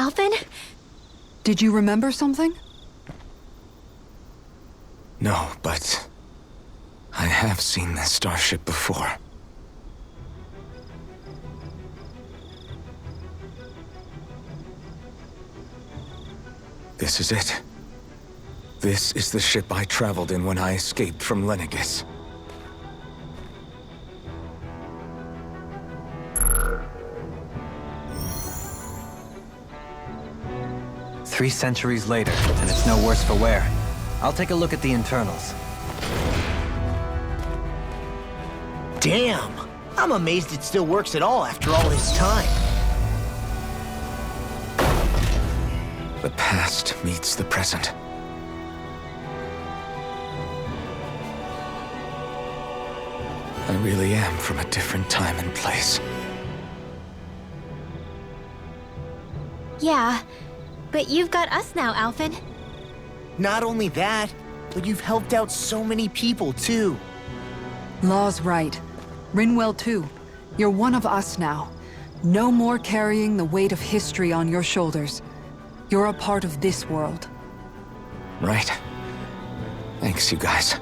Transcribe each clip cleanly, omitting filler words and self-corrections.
Alphen? Did you remember something? No, but I have seen this starship before. This is it. This is the ship I traveled in when I escaped from Lenegis. Three centuries later, and it's no worse for wear. I'll take a look at the internals. Damn! I'm amazed it still works at all after all this time. The past meets the present. I really am from a different time and place. Yeah, but you've got us now, Alphen. Not only that, but you've helped out so many people, too. Law's right. Rinwell too. You're one of us now. No more carrying the weight of history on your shoulders. You're a part of this world. Right. Thanks, you guys.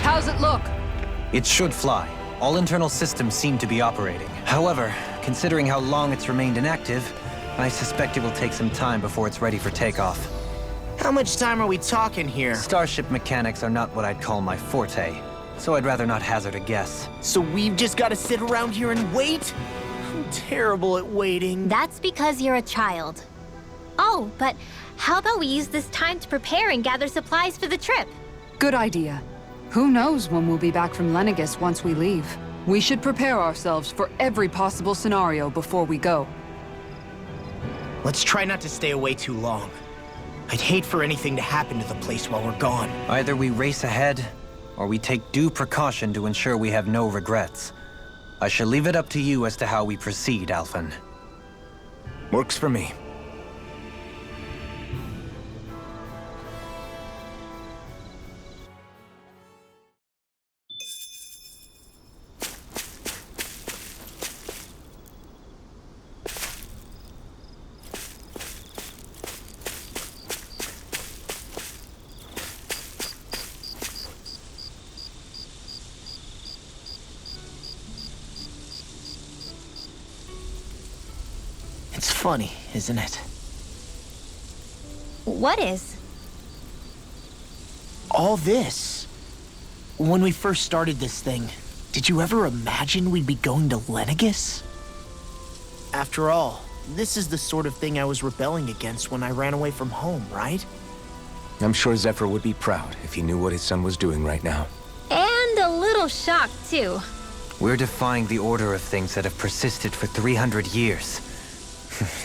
How's it look? It should fly. All internal systems seem to be operating. However, considering how long it's remained inactive, I suspect it will take some time before it's ready for takeoff. How much time are we talking here? Starship mechanics are not what I'd call my forte, so I'd rather not hazard a guess. So we've just got to sit around here and wait? I'm terrible at waiting. That's because you're a child. Oh, but how about we use this time to prepare and gather supplies for the trip? Good idea. Who knows when we'll be back from Lenegis once we leave? We should prepare ourselves for every possible scenario before we go. Let's try not to stay away too long. I'd hate for anything to happen to the place while we're gone. Either we race ahead, or we take due precaution to ensure we have no regrets. I shall leave it up to you as to how we proceed, Alphen. Works for me. It's funny, isn't it? What is? All this. When we first started this thing, did you ever imagine we'd be going to Lenegis? After all, this is the sort of thing I was rebelling against when I ran away from home, right? I'm sure Zephyr would be proud if he knew what his son was doing right now. And a little shocked, too. We're defying the order of things that have persisted for 300 years.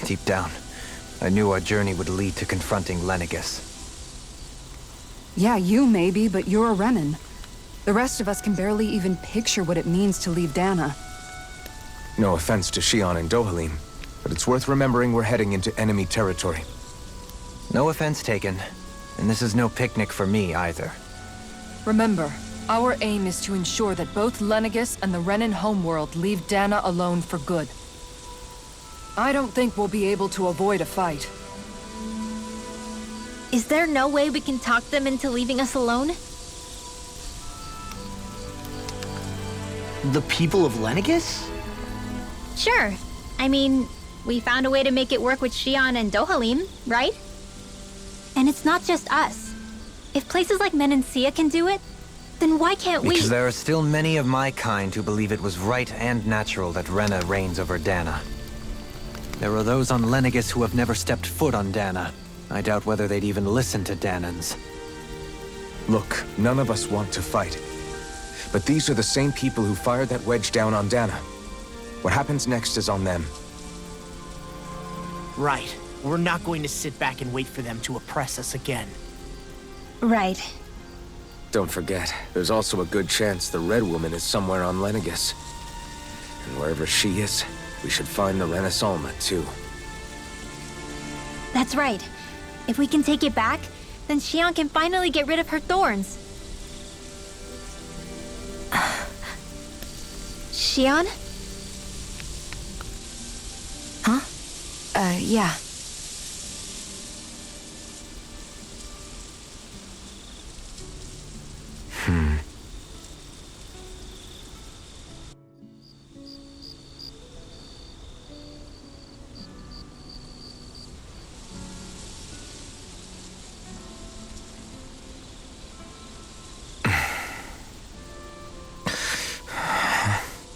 Deep down, I knew our journey would lead to confronting Lenegis. Yeah, you maybe, but you're a Renan. The rest of us can barely even picture what it means to leave Dana. No offense to Shion and Dohalim, but it's worth remembering we're heading into enemy territory. No offense taken, and this is no picnic for me either. Remember, our aim is to ensure that both Lenegis and the Renan homeworld leave Dana alone for good. I don't think we'll be able to avoid a fight. Is there no way we can talk them into leaving us alone? The people of Lenegis? Sure. I mean, we found a way to make it work with Shion and Dohalim, right? And it's not just us. If places like Menancia can do it, then why can't we? Because there are still many of my kind who believe it was right and natural that Rena reigns over Dana. There are those on Lenegis who have never stepped foot on Dana. I doubt whether they'd even listen to Danans. Look, none of us want to fight. But these are the same people who fired that wedge down on Dana. What happens next is on them. Right. We're not going to sit back and wait for them to oppress us again. Right. Don't forget, there's also a good chance the Red Woman is somewhere on Lenegis. And wherever she is, we should find the Renaissance too. That's right. If we can take it back, then Xion can finally get rid of her thorns. Xion? Huh? Yeah.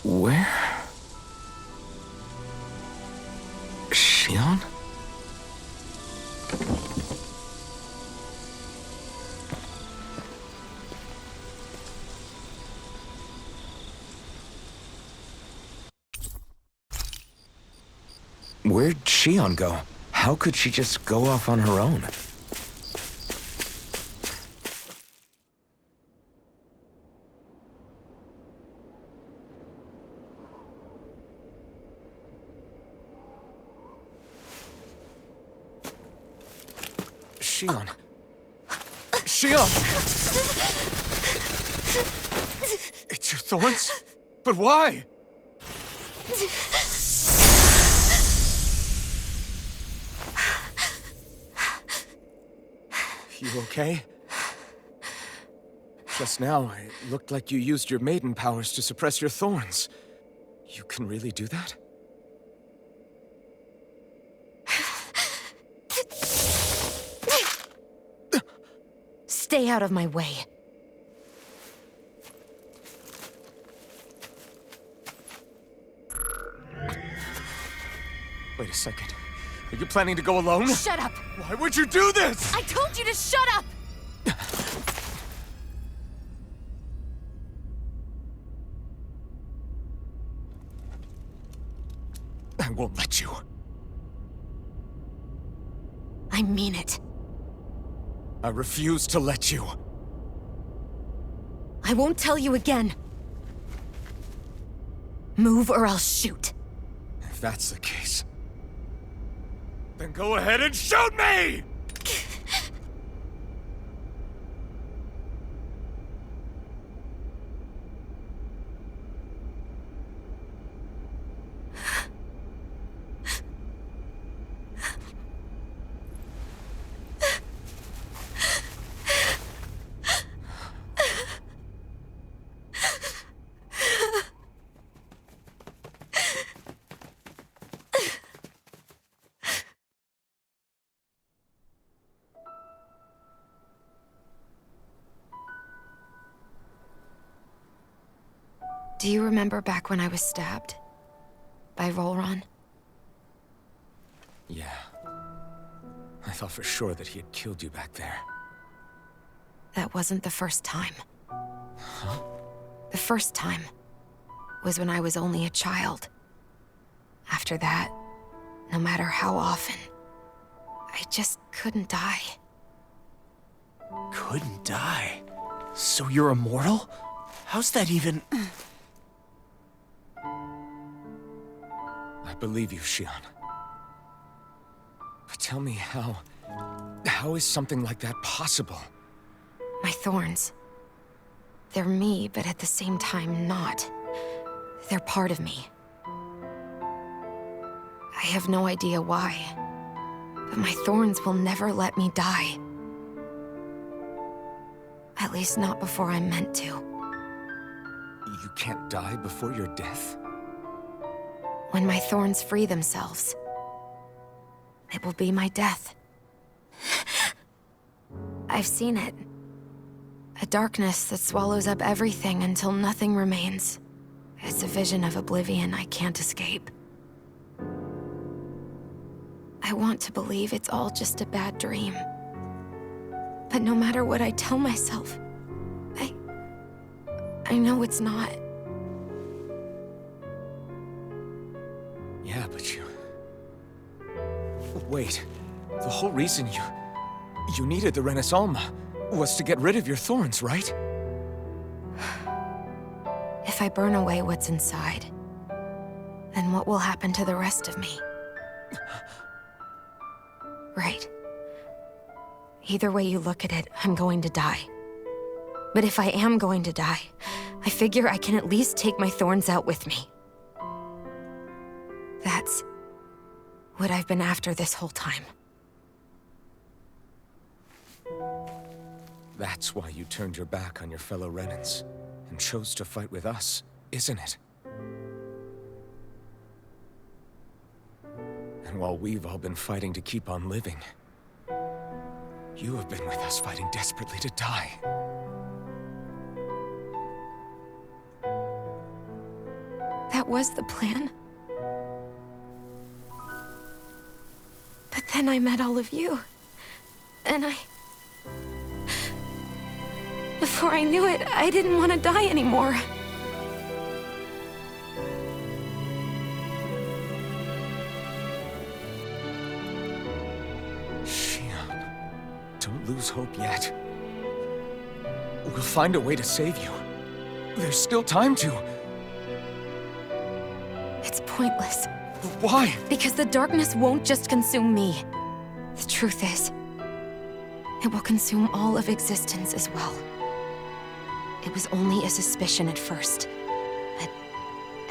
Where? Xion? Where'd Xion go? How could she just go off on her own? Xion. Xion! It's your thorns? But why? You okay? Just now, it looked like you used your maiden powers to suppress your thorns. You can really do that? Stay out of my way. Wait a second. Are you planning to go alone? Shut up! Why would you do this? I told you to shut up! I won't let you. I mean it. I refuse to let you. I won't tell you again. Move or I'll shoot. If that's the case, then go ahead and shoot me! Do you remember back when I was stabbed? By Volron? Yeah. I thought for sure that he had killed you back there. That wasn't the first time. Huh? The first time was when I was only a child. After that, no matter how often, I just couldn't die. Couldn't die? So you're immortal? How's that even... I believe you, Xion. But tell me how... How is something like that possible? My thorns. They're me, but at the same time not. They're part of me. I have no idea why, but my thorns will never let me die. At least not before I'm meant to. You can't die before your death? When my thorns free themselves, it will be my death. I've seen it. A darkness that swallows up everything until nothing remains. It's a vision of oblivion I can't escape. I want to believe it's all just a bad dream. But no matter what I tell myself, I know it's not. Yeah, but you... Wait. The whole reason you needed the Renaissance was to get rid of your thorns, right? If I burn away what's inside, then what will happen to the rest of me? Right. Either way you look at it, I'm going to die. But if I am going to die, I figure I can at least take my thorns out with me. That's what I've been after this whole time. That's why you turned your back on your fellow Renans and chose to fight with us, isn't it? And while we've all been fighting to keep on living, you have been with us fighting desperately to die. That was the plan. But then I met all of you. And before I knew it, I didn't want to die anymore. Shion, don't lose hope yet. We'll find a way to save you. There's still time to. It's pointless. Why? Because the darkness won't just consume me. The truth is, it will consume all of existence as well. It was only a suspicion at first, but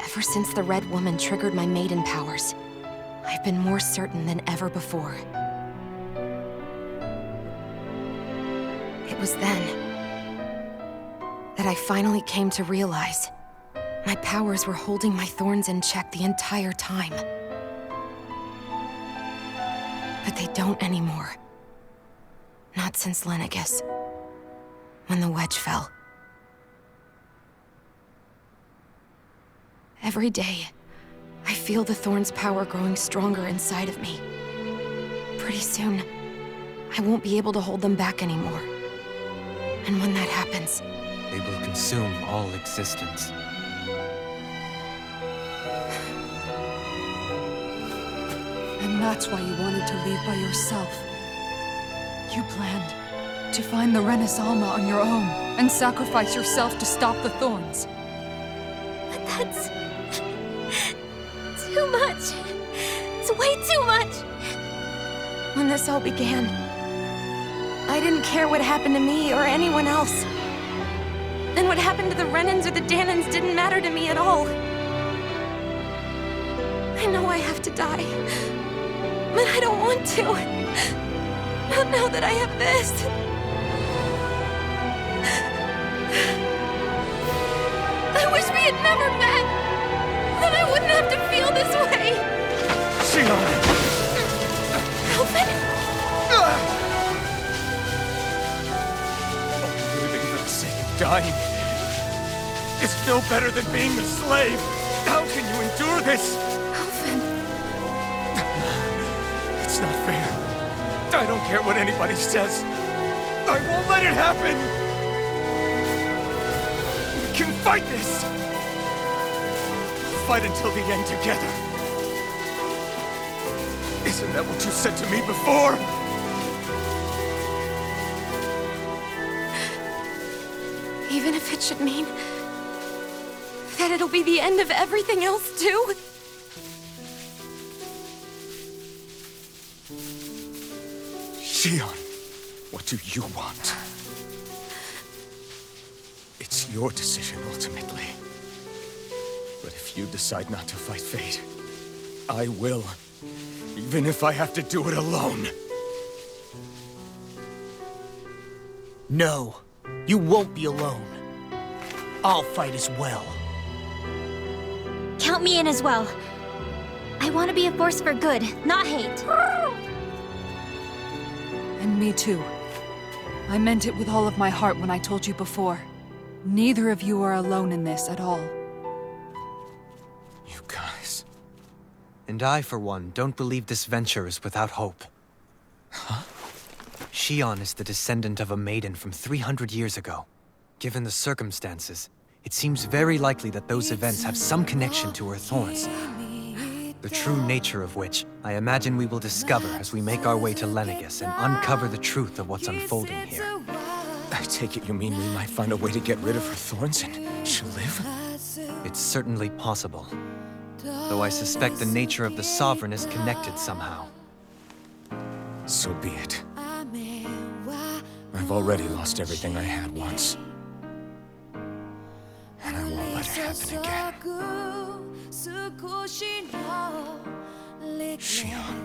ever since the Red Woman triggered my maiden powers, I've been more certain than ever before. It was then that I finally came to realize my powers were holding my thorns in check the entire time. But they don't anymore. Not since Lenegis, when the wedge fell. Every day, I feel the thorn's power growing stronger inside of me. Pretty soon, I won't be able to hold them back anymore. And when that happens, They will consume all existence. And that's why you wanted to leave by yourself. You planned to find the Renaissance on your own and sacrifice yourself to stop the thorns. But that's too much. It's way too much. when this all began, I didn't care what happened to me or anyone else. And what happened to the Renans or the Danans didn't matter to me at all. I know I have to die, but I don't want to. Not now that I have this. I wish we had never met. Then I wouldn't have to feel this way. Shion! Alvin? Living for the sake of dying is still better than being a slave. How can you endure this? Alvin. It's not fair. I don't care what anybody says. I won't let it happen. We can fight this. We'll fight until the end together. Isn't that what you said to me before? Even if it should mean that it'll be the end of everything else, too? Shion, what do you want? It's your decision, ultimately. But if you decide not to fight fate, I will. Even if I have to do it alone. No, you won't be alone. I'll fight as well. Count me in as well. I want to be a force for good, not hate. And me too. I meant it with all of my heart when I told you before. Neither of you are alone in this at all. You guys... And I, for one, don't believe this venture is without hope. Huh? Shion is the descendant of a maiden from 300 years ago. Given the circumstances, it seems very likely that those events have some connection to her thorns. The true nature of which, I imagine we will discover as we make our way to Lenegis and uncover the truth of what's unfolding here. I take it you mean we might find a way to get rid of her thorns and she'll live? It's certainly possible. Though I suspect the nature of the Sovereign is connected somehow. So be it. already lost everything I had once. And I won't let it happen again. Shion.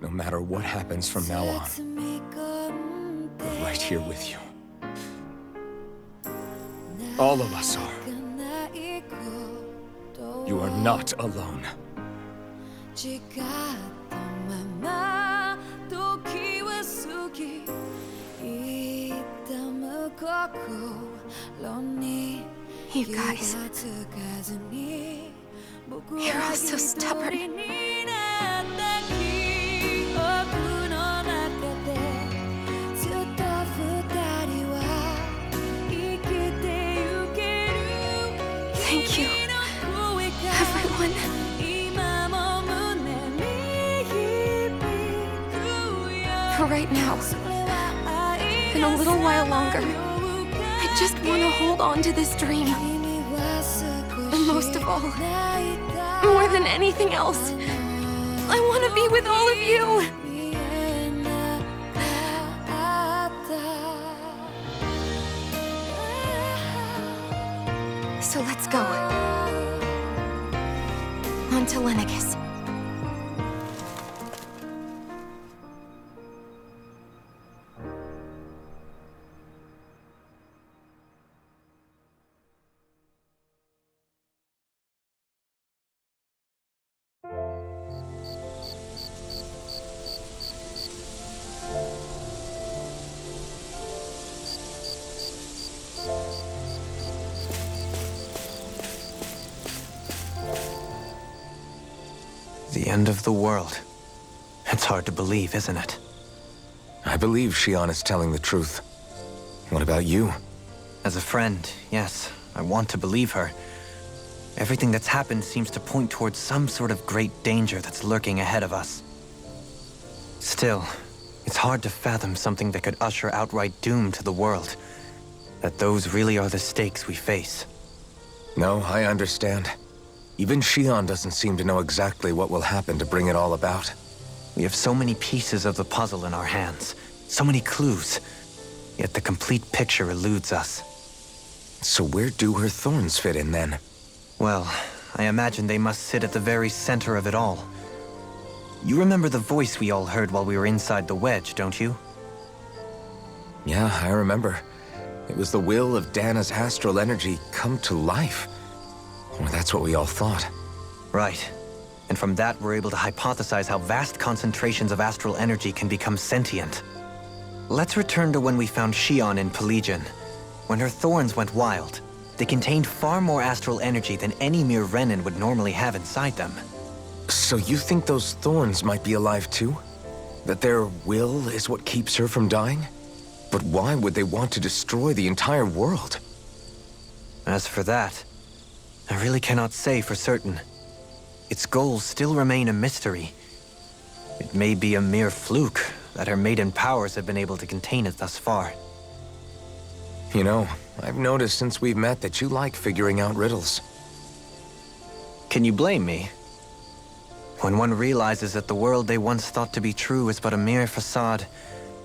No matter what happens from now on, we're right here with you. All of us are. You are not alone. You guys. You're all so stubborn. Thank you, everyone. For right now, and a little while longer, I just want to hold on to this dream. And most of all, more than anything else, I want to be with all of you. So let's go. On to Lenegis. The end of the world. It's hard to believe, isn't it? I believe Shion is telling the truth. What about you? As a friend, yes, I want to believe her. Everything that's happened seems to point towards some sort of great danger that's lurking ahead of us. Still, it's hard to fathom something that could usher outright doom to the world. That those really are the stakes we face. No, I understand. Even Shion doesn't seem to know exactly what will happen to bring it all about. We have so many pieces of the puzzle in our hands, so many clues, yet the complete picture eludes us. So where do her thorns fit in then? Well, I imagine they must sit at the very center of it all. You remember the voice we all heard while we were inside the wedge, don't you? Yeah, I remember. It was the will of Dana's astral energy come to life. Well, that's what we all thought. Right. And from that, we're able to hypothesize how vast concentrations of astral energy can become sentient. Let's return to when we found Shion in Pelagian. When her thorns went wild, they contained far more astral energy than any mere Renin would normally have inside them. So you think those thorns might be alive too? That their will is what keeps her from dying? But why would they want to destroy the entire world? As for that, I really cannot say for certain. Its goals still remain a mystery. It may be a mere fluke that her maiden powers have been able to contain it thus far. You know, I've noticed since we've met that you like figuring out riddles. Can you blame me? When one realizes that the world they once thought to be true is but a mere facade,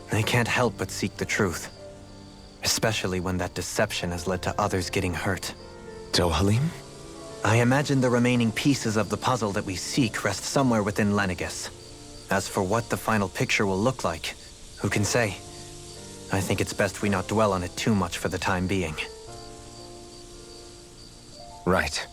they can't help but seek the truth. Especially when that deception has led to others getting hurt. Dohalim? I imagine the remaining pieces of the puzzle that we seek rest somewhere within Lenegis. As for what the final picture will look like, who can say? I think it's best we not dwell on it too much for the time being. Right.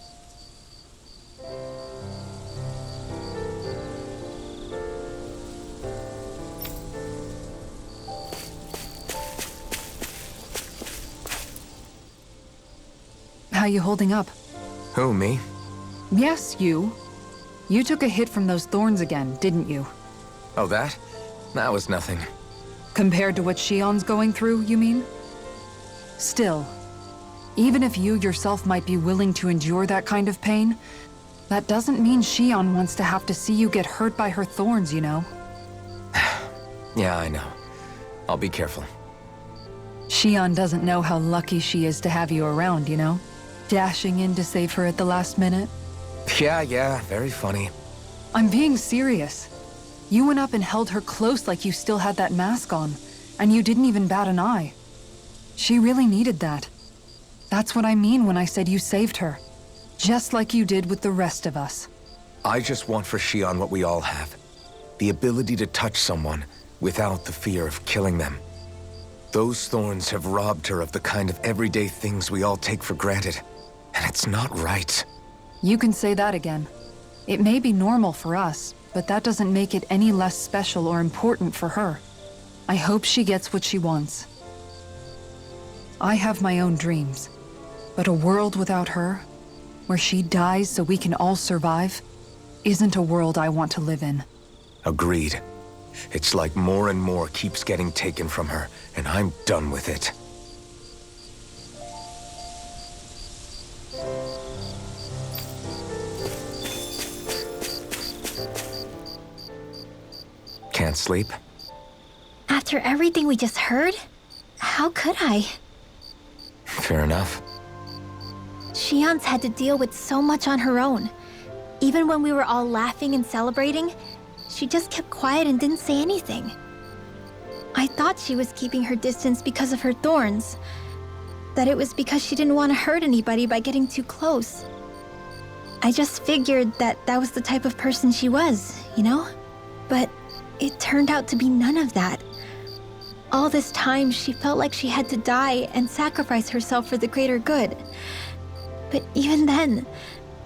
How you holding up? Who, me? Yes, you. You took a hit from those thorns again, didn't you? Oh, that? That was nothing. Compared to what Shion's going through, you mean? Still, even if you yourself might be willing to endure that kind of pain, that doesn't mean Shion wants to have to see you get hurt by her thorns, you know? Yeah, I know. I'll be careful. Shion doesn't know how lucky she is to have you around, you know? Dashing in to save her at the last minute. Yeah, very funny. I'm being serious. You went up and held her close like you still had that mask on, and you didn't even bat an eye. She really needed that. That's what I mean when I said you saved her. Just like you did with the rest of us. I just want for Shion what we all have. The ability to touch someone without the fear of killing them. Those thorns have robbed her of the kind of everyday things we all take for granted. And it's not right. You can say that again. It may be normal for us, but that doesn't make it any less special or important for her. I hope she gets what she wants. I have my own dreams, but a world without her, where she dies so we can all survive, isn't a world I want to live in. Agreed. It's like more and more keeps getting taken from her, and I'm done with it. Can't sleep? After everything we just heard, how could I? Fair enough. Shion's had to deal with so much on her own. Even when we were all laughing and celebrating, she just kept quiet and didn't say anything. I thought she was keeping her distance because of her thorns. That it was because she didn't want to hurt anybody by getting too close. I just figured that that was the type of person she was, you know? But it turned out to be none of that. All this time, she felt like she had to die and sacrifice herself for the greater good. But even then,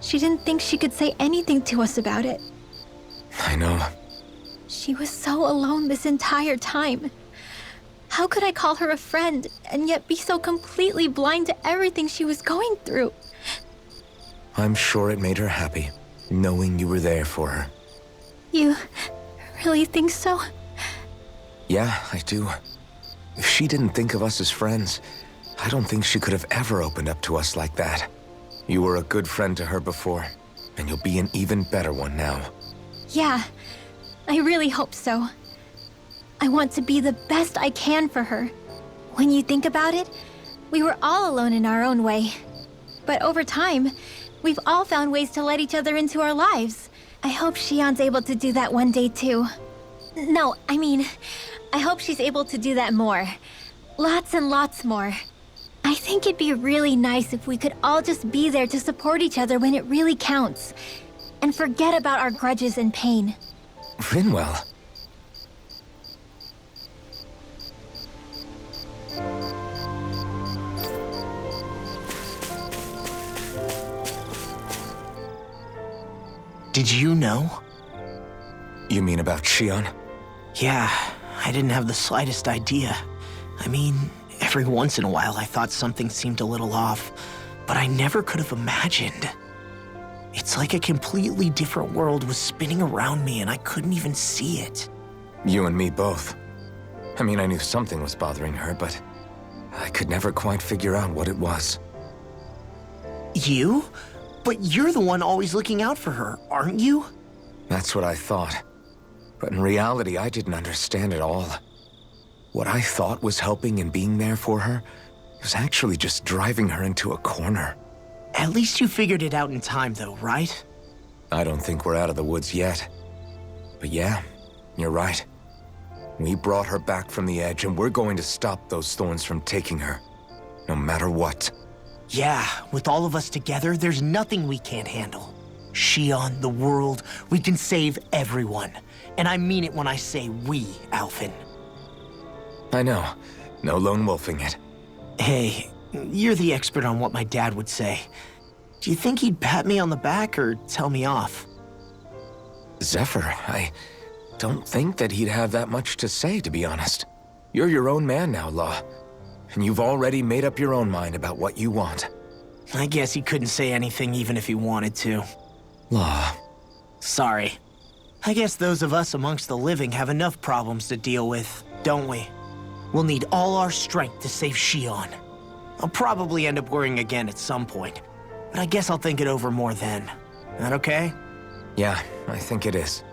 she didn't think she could say anything to us about it. I know. She was so alone this entire time. How could I call her a friend and yet be so completely blind to everything she was going through? I'm sure it made her happy, knowing you were there for her. You really think so? Yeah, I do. If she didn't think of us as friends, I don't think she could have ever opened up to us like that. You were a good friend to her before, and you'll be an even better one now. Yeah, I really hope so. I want to be the best I can for her. When you think about it, we were all alone in our own way. But over time, we've all found ways to let each other into our lives. I hope Shion's able to do that one day too. No, I mean, I hope she's able to do that more. Lots and lots more. I think it'd be really nice if we could all just be there to support each other when it really counts. And forget about our grudges and pain. Rinwell. Did you know? You mean about Shion? Yeah, I didn't have the slightest idea. I mean, every once in a while I thought something seemed a little off, but I never could have imagined. It's like a completely different world was spinning around me and I couldn't even see it. You and me both. I mean, I knew something was bothering her, but I could never quite figure out what it was. You? But you're the one always looking out for her, aren't you? That's what I thought. But in reality, I didn't understand it all. What I thought was helping and being there for her was actually just driving her into a corner. At least you figured it out in time, though, right? I don't think we're out of the woods yet. But yeah, you're right. We brought her back from the edge, and we're going to stop those thorns from taking her. No matter what. Yeah, with all of us together, there's nothing we can't handle. Shion, the world, we can save everyone. And I mean it when I say we, Alphen. I know. No lone wolfing it. Hey, you're the expert on what my dad would say. Do you think he'd pat me on the back or tell me off? Zephyr, I don't think that he'd have that much to say, to be honest. You're your own man now, Law. And you've already made up your own mind about what you want. I guess he couldn't say anything even if he wanted to. Law. Sorry. I guess those of us amongst the living have enough problems to deal with, don't we? We'll need all our strength to save Shion. I'll probably end up worrying again at some point, but I guess I'll think it over more then. That okay? Yeah, I think it is.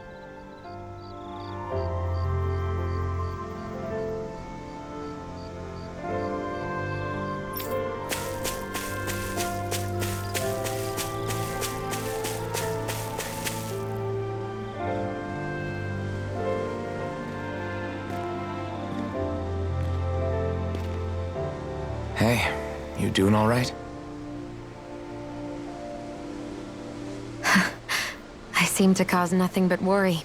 Hey, you doing all right? I seem to cause nothing but worry.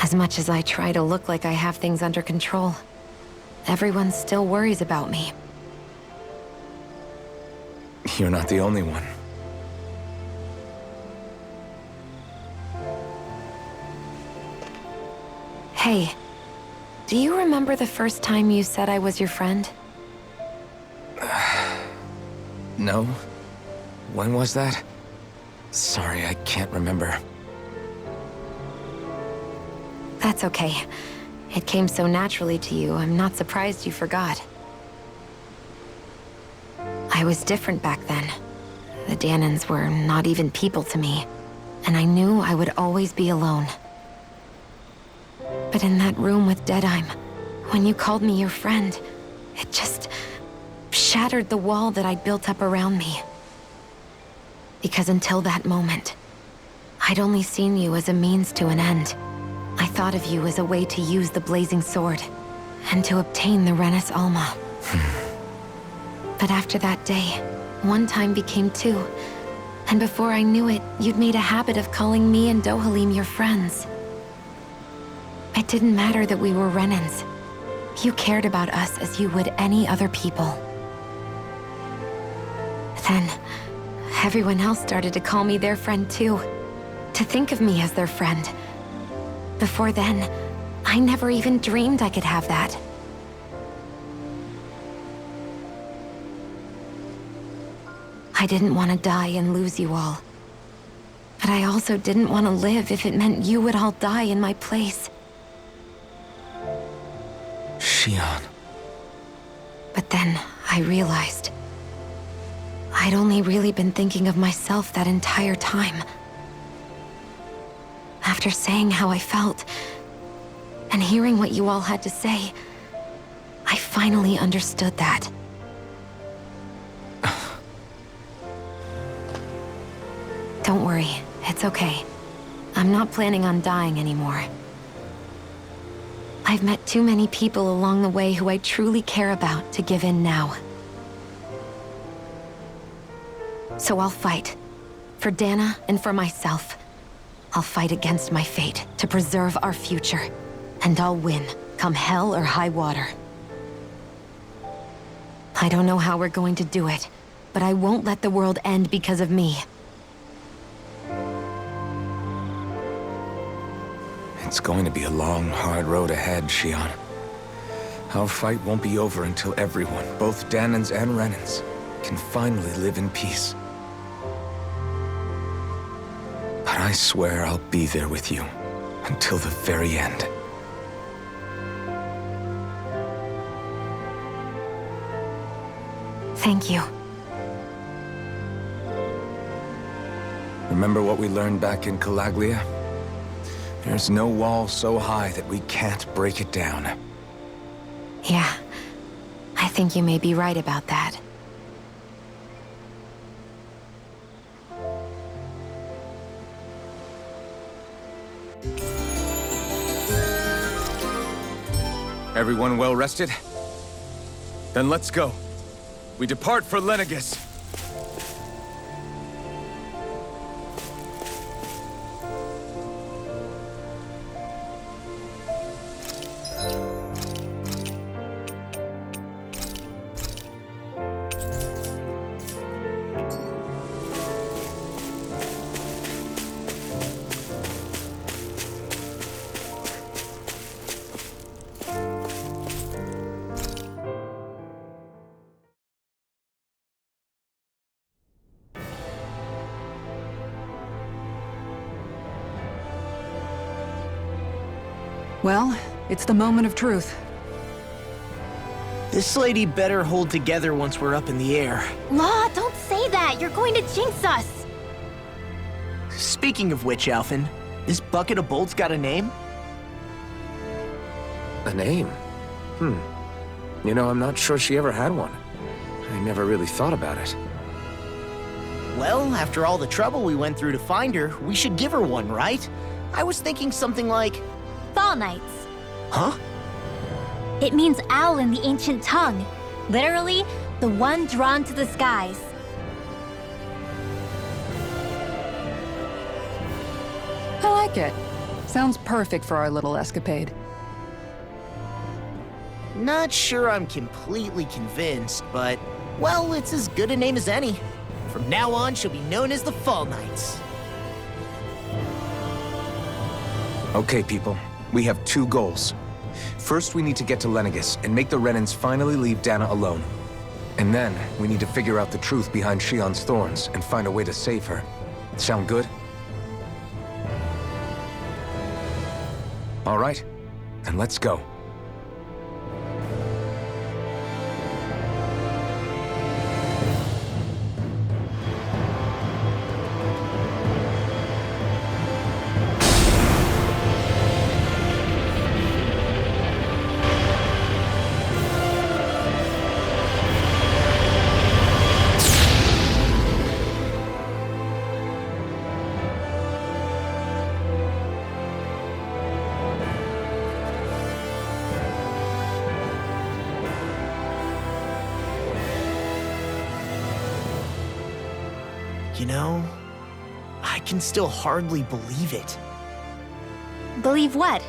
As much as I try to look like I have things under control, everyone still worries about me. You're not the only one. Hey, do you remember the first time you said I was your friend? No? When was that? Sorry, I can't remember. That's okay. It came so naturally to you, I'm not surprised you forgot. I was different back then. The Danans were not even people to me, and I knew I would always be alone. But in that room with Deadime, when you called me your friend, it just shattered the wall that I'd built up around me. Because until that moment, I'd only seen you as a means to an end. I thought of you as a way to use the blazing sword, and to obtain the Renis Alma. But after that day, one time became two, and before I knew it, you'd made a habit of calling me and Dohalim your friends. It didn't matter that we were Renans. You cared about us as you would any other people. Then, everyone else started to call me their friend too, to think of me as their friend. Before then, I never even dreamed I could have that. I didn't want to die and lose you all. But I also didn't want to live if it meant you would all die in my place. Shion. But then I realized I'd only really been thinking of myself that entire time. After saying how I felt, and hearing what you all had to say, I finally understood that. Don't worry, it's okay. I'm not planning on dying anymore. I've met too many people along the way who I truly care about to give in now. So I'll fight. For Dana and for myself. I'll fight against my fate to preserve our future. And I'll win, come hell or high water. I don't know how we're going to do it, but I won't let the world end because of me. It's going to be a long, hard road ahead, Shion. Our fight won't be over until everyone, both Danans and Renans, can finally live in peace. But I swear I'll be there with you until the very end. Thank you. Remember what we learned back in Calaglia? There's no wall so high that we can't break it down. Yeah, I think you may be right about that. Everyone well rested? Then let's go. We depart for Lenegis. Well, it's the moment of truth. This lady better hold together once we're up in the air. Law, don't say that! You're going to jinx us! Speaking of which, Alphen, this bucket of bolts got a name? A name? You know, I'm not sure she ever had one. I never really thought about it. Well, after all the trouble we went through to find her, we should give her one, right? I was thinking something like... Fall Nights. Huh? It means owl in the ancient tongue. Literally, the one drawn to the skies. I like it. Sounds perfect for our little escapade. Not sure I'm completely convinced, but, well, it's as good a name as any. From now on, she'll be known as the Fall Knights. Okay, people. We have two goals. First, we need to get to Lenegis and make the Renans finally leave Dana alone. And then, we need to figure out the truth behind Shion's thorns and find a way to save her. Sound good? All right, then let's go. You know, I can still hardly believe it. Believe what?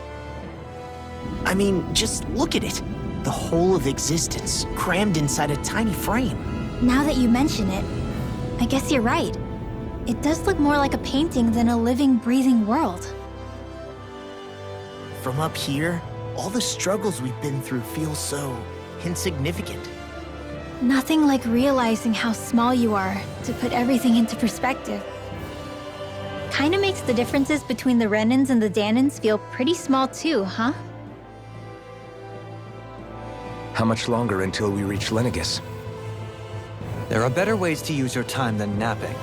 I mean, just look at it. The whole of existence, crammed inside a tiny frame. Now that you mention it, I guess you're right. It does look more like a painting than a living, breathing world. From up here, all the struggles we've been through feel so insignificant. Nothing like realizing how small you are to put everything into perspective. Kinda makes the differences between the Renans and the Danans feel pretty small too, huh? How much longer until we reach Lenegis? There are better ways to use your time than napping.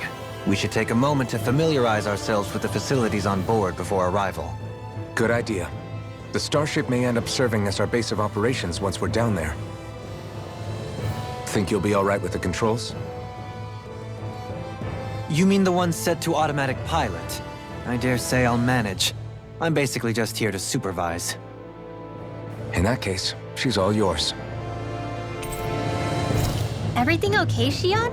We should take a moment to familiarize ourselves with the facilities on board before arrival. Good idea. The starship may end up serving as our base of operations once we're down there. Think you'll be all right with the controls? You mean the one set to automatic pilot? I dare say I'll manage. I'm basically just here to supervise. In that case, she's all yours. Everything okay, Shion?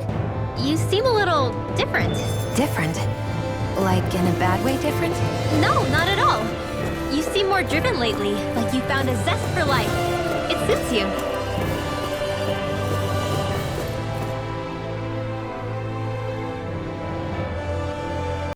You seem a little different. Different? Like in a bad way different? No, not at all. You seem more driven lately, like you found a zest for life. It suits you.